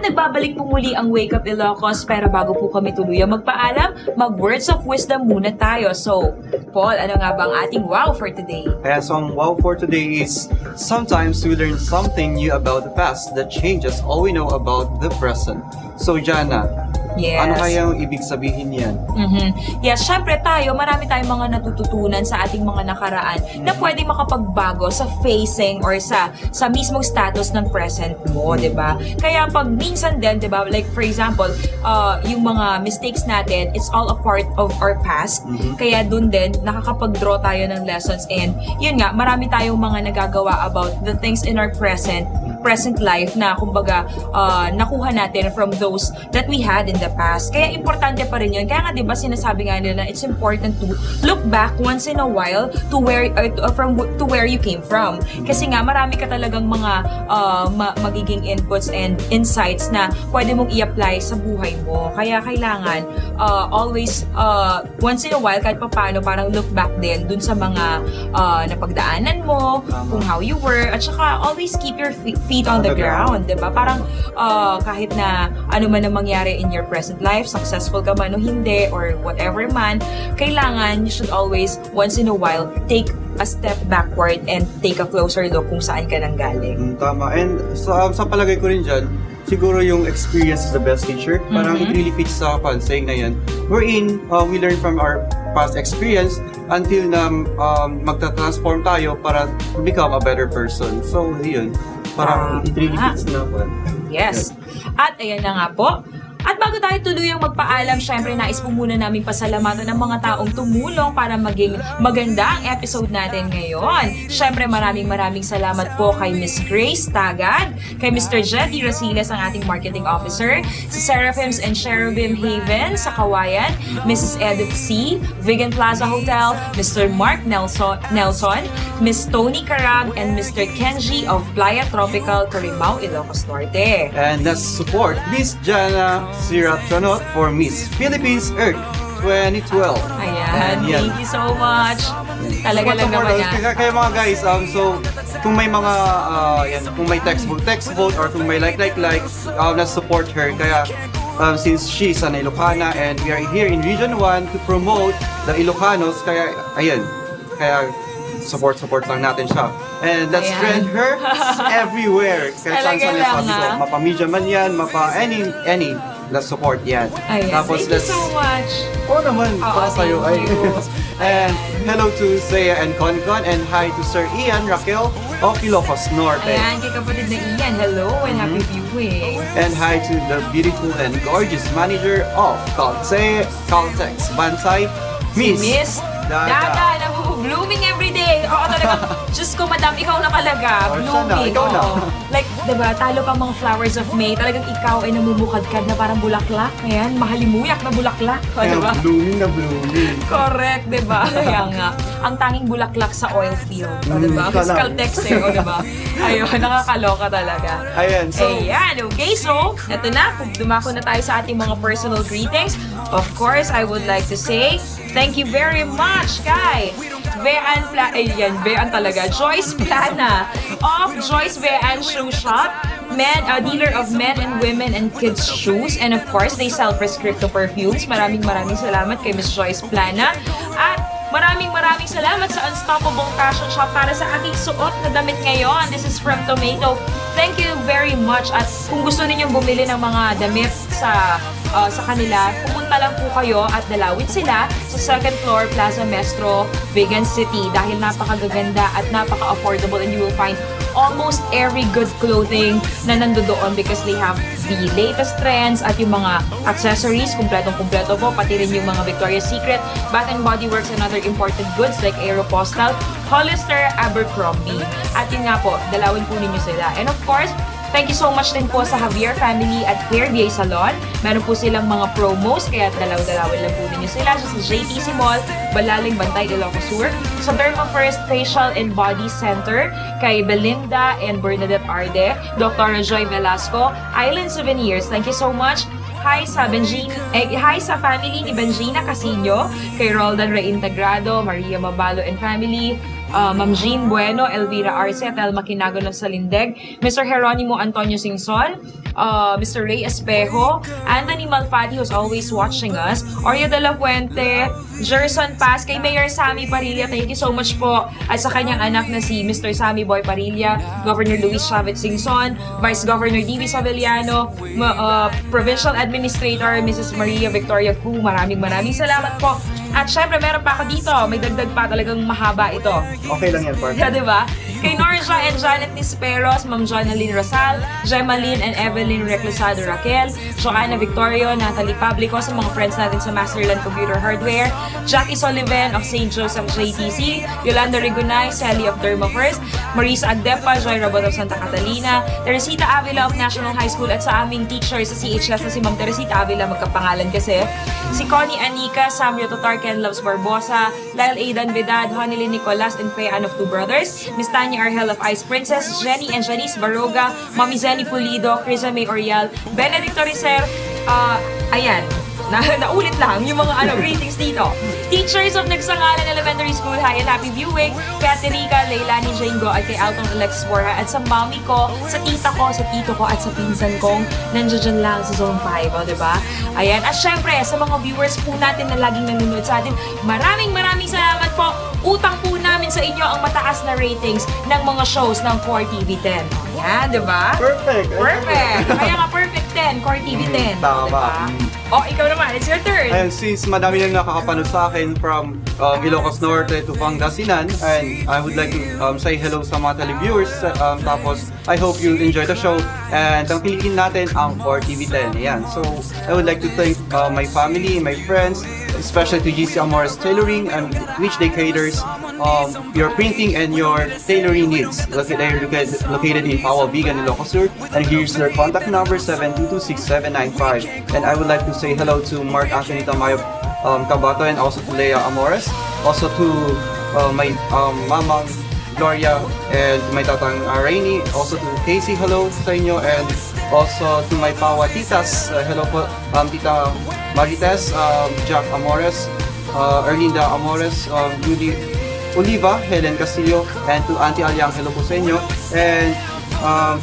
nagbabalik po muli ang Wake Up Ilocos, pero bago po kami tuluyang magpaalam, mag-words of wisdom muna tayo. So, Paul, ano nga ba ang ating wow for today? Kaya so ang wow for today is sometimes we learn something new about the past that changes all we know about the present. So, Jana, Yes. ano kayang ibig sabihin yan? Yes, syempre tayo, marami tayong mga natututunan sa ating mga nakaraan na pwedeng makapagbago sa facing or sa mismong status ng present mo, di ba? Kaya pag minsan din, di ba, like for example, yung mga mistakes natin, it's all a part of our past. Kaya dun din, nakakapag-draw tayo ng lessons and yun nga, marami tayong mga nagagawa about the things in our present life na kumbaga nakuha natin from those that we had in the past. Kaya importante pa rin yun. Kaya nga 'di ba sinasabi nga nila it's important to look back once in a while to where you came from. Kasi nga marami ka talagang mga magiging inputs and insights na pwede mong i-apply sa buhay mo. Kaya kailangan always once in a while kahit papaano parang look back din dun sa mga napagdaanan mo, kung how you were, at saka always keep your feet on the ground, diba? Parang kahit na ano man ang mangyari in your present life, successful ka man o hindi, or whatever man, kailangan you should always, once in a while, take a step backward and take a closer look kung saan ka nang galing. Tama. And sa palagay ko rin dyan, siguro yung experience is the best teacher. Parang it really fits sa saying na yan. We learn from our past experience until na magta-transform tayo para to become a better person. So, yun. Parang it really fits na po. Yes. At ayan na nga po. At bago tayo tuluyang magpaalam, syempre nais po muna namin pasalamatan ng mga taong tumulong para maging maganda ang episode natin ngayon. Syempre maraming salamat po kay Miss Grace Tagad, kay Mr. Jetty Rasiles, ang ating marketing officer, si Seraphims and Cherubim Haven sa Kawayan, Mrs. Edith C., Vegan Plaza Hotel, Mr. Mark Nelson, Miss Tony Carag, and Mr. Kenji of Playa Tropical, Corimao, Ilocos Norte. And let's support Miss Jana Sira Tronot for Miss Philippines Earth 2012. Ayan, thank you so much. Talaga lang naman yan. Kaya mga guys, so kung may mga kung may text vote or kung may like, let's support her. Kaya since she's an Ilocana and we are here in Region 1 to promote the Ilocanos, kaya ayan, kaya support lang natin siya. And let's trend her everywhere. Kaya chance niya sabi ko, mapa-media man yan, any, let's support yan. Ayan, tapos, thank you so much. Naman, para sa'yo. And hello to Zaya and Concon, and hi to Sir Ian Raquel of Ilocos Norte. Ayan, kay kapatid na Ian, hello and happy viewing. And hi to the beautiful and gorgeous manager of Caltex Bansay, Miss Dada, blooming every day. Oo, talagang, Diyos ko, madam, ikaw na talaga. Blooming. Ikaw na. Like, diba, talo pa mga flowers of May. Talagang ikaw ay namumukadkad na parang bulaklak. Ayan, mahalimuyak na bulaklak. Diba? Blooming na blooming. Correct, diba? Kaya nga, ang tanging bulaklak sa oil field. Diba? Caltex eh, diba? Ayun, nakakaloka talaga. Ayan, so... Ayan, okay, so, eto na, dumako na tayo sa ating mga personal greetings. Of course, I would like to say, thank you very much, kay Vean talaga, Joyce Plana of Joyce Vean Shoe Shop, dealer of men and women and kids shoes, and of course, they sell prescriptive perfumes. Maraming salamat kay Miss Joyce Plana. At maraming salamat sa Unstoppable Fashion Shop para sa aking suot na damit ngayon. This is from Tomato. Thank you very much. At kung gusto ninyong bumili ng mga damit sa kanila, pumunta lang po kayo at dalawin sila sa 2nd floor Plaza Mestro, Vegan City, dahil napakagaganda at napaka-affordable, and you will find almost every good clothing na nandoon because they have the latest trends at yung mga accessories, kumpletong-kumpleto po, pati rin yung mga Victoria's Secret, Bath & Body Works, and other imported goods like Aeropostale, Hollister, Abercrombie. At yun nga po, dalawin po ninyo sila. And of course, thank you so much din po sa Javier Family at Hair Day Salon. Meron po silang mga promos, kaya dalaw-dalawin lang po ninyo sila. So, sa JTC Mall, Balaling, Bantay, Ilocos Sur. Sa Derma First Facial and Body Center, kay Belinda and Bernadette Arde, Dr. Joy Velasco, Island Souvenirs. Thank you so much. Hi sa family ni Benjina Casino, kay Roldan Reintegrado, Maria Mabalo and family. Ma'am Jean Bueno, Elvira Arce, at Elma Quinago ng Salindeg, Mr. Jeronimo Antonio Singson, Mr. Ray Espejo, Anthony Malfatti, who's always watching us, Oria de la Fuente, Gerson Paz, kay Mayor Sammy Parilla, thank you so much po, at sa kanyang anak na si Mr. Sammy Boy Parilla, Governor Luis Chavez Singson, Vice Governor D.V. Savillano, Provincial Administrator Mrs. Maria Victoria Cu, maraming salamat po. At syempre, meron pa ako dito, may dagdag pa, talagang mahaba ito. Okay lang yan, partner. Yeah, diba? Kay Norja and Janet Nisperos, Ma'am Jonalyn Rosal, Gemaline and Evelyn Reclusado Raquel, Joanna Victorio, Natalie Pablico, sa mga friends natin sa Masterland Computer Hardware, Jackie Sullivan of St. Joseph JTC, Yolanda Rigunay, Sally of Derma First, Marisa Agdepa, Joy Robot of Santa Catalina, Teresita Avila of National High School, at sa aming teacher sa CHS na si Ma'am Teresita Avila, magkapangalan kasi, si Connie Anica, Samuel Totar, Ken Loves Barbosa, Lyle Aidan Vedad, Honeyly Nicolas, and Faye Ann of Two Brothers, Miss Tanya Argel of Ice Princess, Jenny and Janice Baroga, Mami Zenny Pulido, Crisa May Orial, Benedicto Ricer, ayan, naulit lang yung mga greetings dito. Teachers of Nagsangalan Elementary School, hi and happy viewing. Kay Ate Rica, Leilani Jango, at kay Alton Alexis Borja, at sa mami ko, sa tita ko, sa tito ko, at sa pinsan kong nandiyan lang sa Zone 5, diba? Ayan, at syempre, sa mga viewers po natin na laging nanonood sa atin, maraming salamat po. Utang po namin sa inyo ang mataas na ratings ng mga shows ng Core TV 10. Ayan, diba? Perfect! Kaya nga perfect 10, Core TV 10. Tama. Diba? Oh, ikaw naman, it's your turn. Ayun, since madami nang nakakapanood sa akin from Ilocos Norte to Pangasinan, and I would like to say hello sa mga televiewers. Tapos, I hope you'll enjoy the show. And tangkilikin natin ang Core TV 10. Ayan. So, I would like to thank my family, my friends, especially to GC Amores Tailoring, and which they caters your printing and your tailoring needs. They're located in Paua Vigan, Ilocos Sur, and here's their contact number, 722-6795. And I would like to say hello to Mark Anthony Tamayo Cabato, and also to Leia Amores, also to my mama Gloria, and my tatang Rainy, also to Casey, hello sa inyo, and also to my Pawa titas, hello po, Tita Marites, Jack Amores, Erlinda Amores, Judy Oliva, Helen Castillo, and to Auntie Aliang, hello po sa inyo, and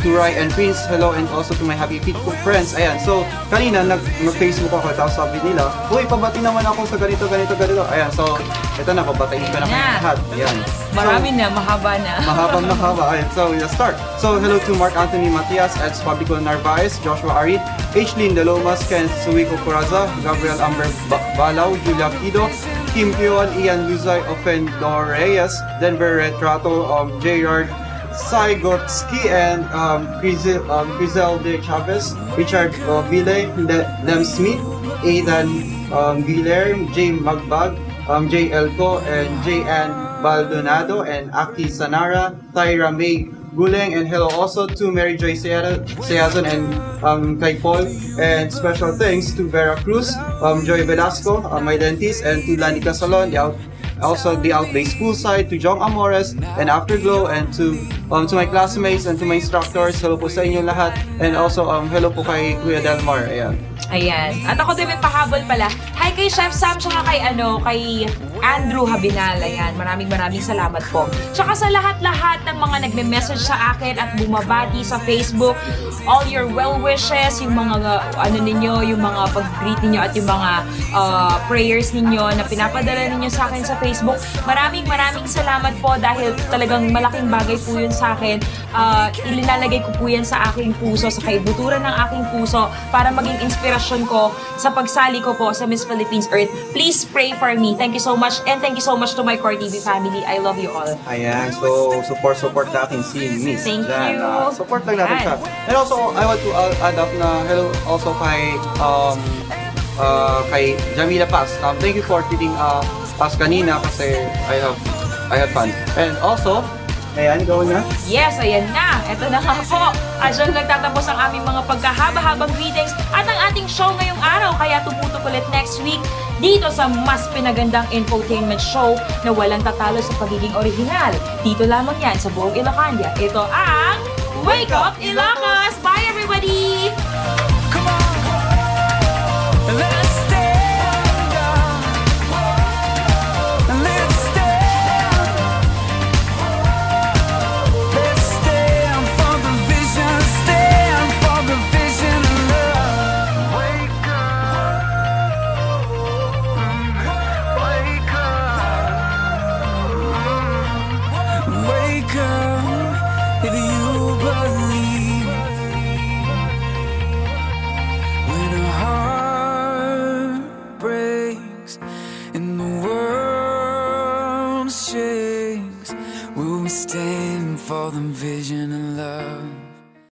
to Rai and Prince, hello, and also to my Happy Feet Cook friends. Ayan, so kanina nag-Facebook ako, tapos sabi nila, uy, pabati naman ako sa ganito. Ayan, so ito na, pabatiin ko na lahat. Ayan. Marami na, mahaba na. Mahaba. Ayan, so let's start. So hello to Mark Anthony Matias, at Fabico Narvaez, Joshua Arid, H. Lynn De Lomas, Ken Suico Coraza, Gabriel Amber Balaw, Julia Kido, Kim Pion, Ian Luzay, Ofendor Reyes, Denver Retrato, J.R. Saigotsky, and Grizel de Chavez, Richard Ville, Lem Smith, Aidan Guilherme, J. Magbag, J. Elco, and J. Ann Baldonado, and Aki Sanara, Tyra May Guleng, and hello also to Mary Joy Seazon and kay Paul, and special thanks to Vera Cruz, Joy Velasco, my dentist, and to Lanica Salon, also the Outbay School side, to Jong Amores and Afterglow, and to my classmates and to my instructors, hello po sa inyo lahat, and also hello po kay Kuya Delmar. Ayan. At ako din may pahabol pala. Hi kay Chef Sam, tsaka kay Andrew Habinal. Ayan, maraming salamat po. Tsaka sa lahat-lahat ng mga nagme-message sa akin at bumabati sa Facebook, all your well wishes, yung mga yung mga pag-greet ninyo at yung mga prayers ninyo na pinapadala ninyo sa akin sa Facebook. Maraming salamat po, dahil talagang malaking bagay po yun sa akin. Ilinalagay ko po yan sa aking puso, sa kaibuturan ng aking puso, para maging inspirasyon ko sa pagsali ko po sa Miss Philippines Earth. Please pray for me. Thank you so much, and thank you so much to my Core TV family. I love you all. Ayan, so support natin si Miss. Thank you. Support lang natin siya. And also, I want to add up na hello also kay Jamila Paz. Thank you for treating us kanina, kasi I have fun. And also, ayan, gawin na? Yes, ayan na. Ito na nga po. At dyan nagtatapos ang aming mga pagkahaba-habang greetings at ang ating show ngayong araw. Kaya tumutok ulit next week dito sa mas pinagandang infotainment show na walang tatalo sa pagiging original. Dito lamang yan sa buong Ilocania. Ito ang Wake Up Ilocos! Bye everybody! Come on, let's stand up. Let's stand come if you believe. When a heart breaks and the world shakes, will we stand for the vision of love?